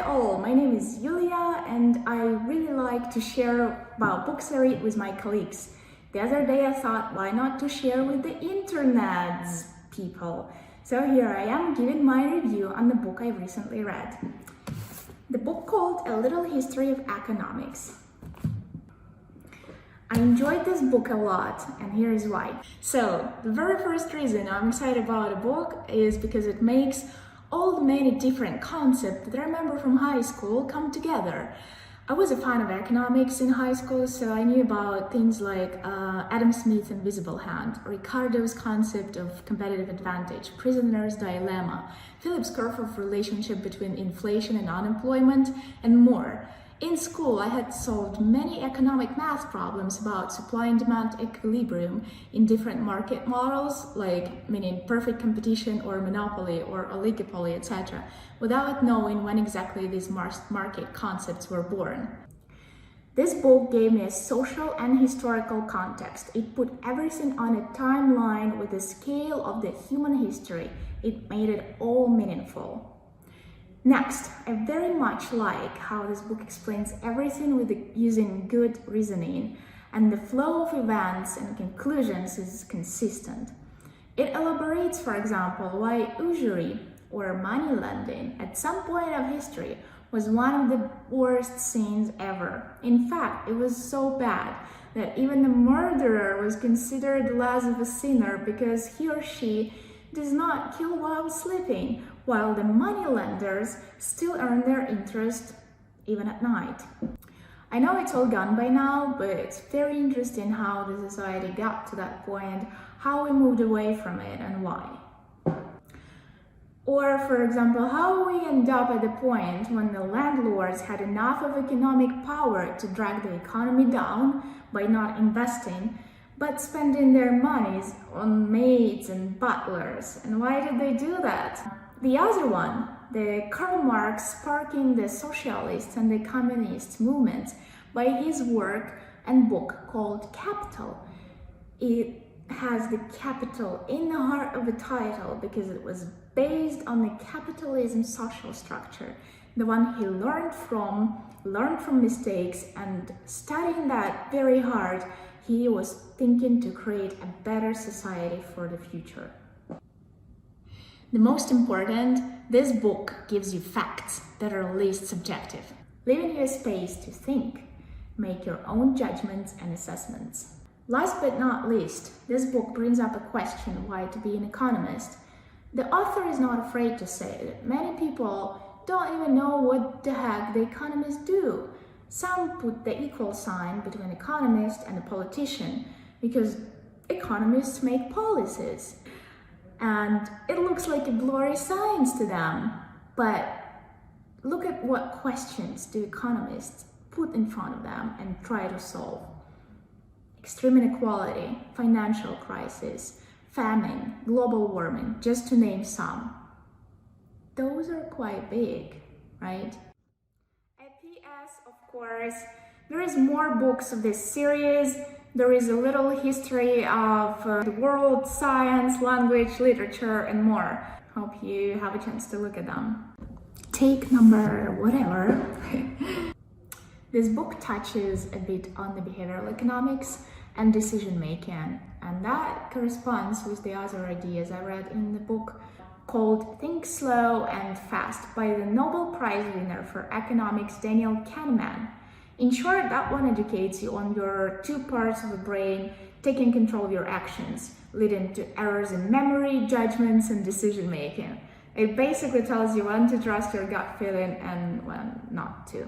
Hi all, my name is Yulia and I really like to share about books I read with my colleagues. The other day I thought, why not to share with the internet's people? So here I am giving my review on the book I recently read. The book called A Little History of Economics. I enjoyed this book a lot, and here is why. So, the very first reason I'm excited about a book is because it makes all the many different concepts that I remember from high school come together. I was a fan of economics in high school, so I knew about things like Adam Smith's invisible hand, Ricardo's concept of competitive advantage, prisoner's dilemma, Phillip's curve of relationship between inflation and unemployment, and more. In school, I had solved many economic math problems about supply and demand equilibrium in different market models, like meaning perfect competition or monopoly or oligopoly, etc., without knowing when exactly these market concepts were born. This book gave me a social and historical context. It put everything on a timeline with the scale of the human history. It made it all meaningful. Next, I very much like how this book explains everything using good reasoning, and the flow of events and conclusions is consistent. It elaborates, for example, why usury, or money lending, at some point of history was one of the worst sins ever. In fact, it was so bad that even the murderer was considered less of a sinner because he or she does not kill while sleeping, while the moneylenders still earn their interest even at night. I know it's all gone by now, but it's very interesting how the society got to that point, how we moved away from it and why. Or, for example, how we end up at the point when the landlords had enough of economic power to drag the economy down by not investing, but spending their monies on maids and butlers. And why did they do that? The other one, the Karl Marx sparking the socialist and the communist movements by his work and book called Capital. It has the capital in the heart of the title because it was based on the capitalism social structure, the one he learned from mistakes, and studying that very hard, he was thinking to create a better society for the future. The most important, this book gives you facts that are least subjective, leaving you a space to think, make your own judgments and assessments. Last but not least, this book brings up a question why to be an economist. The author is not afraid to say that many people don't even know what the heck the economists do. Some put the equal sign between economist and a politician because economists make policies. And it looks like a blurry science to them. But look at what questions do economists put in front of them and try to solve. Extreme inequality, financial crisis, famine, global warming, just to name some. Those are quite big, right? PS, of course, there is more books of this series. There is a little history of the world, science, language, literature, and more. Hope you have a chance to look at them. Take number whatever. This book touches a bit on the behavioral economics and decision making, and that corresponds with the other ideas I read in the book called Think Slow and Fast by the Nobel Prize winner for economics Daniel Kahneman. In short, that one educates you on your two parts of the brain taking control of your actions, leading to errors in memory, judgments, and decision making. It basically tells you when to trust your gut feeling and when not to.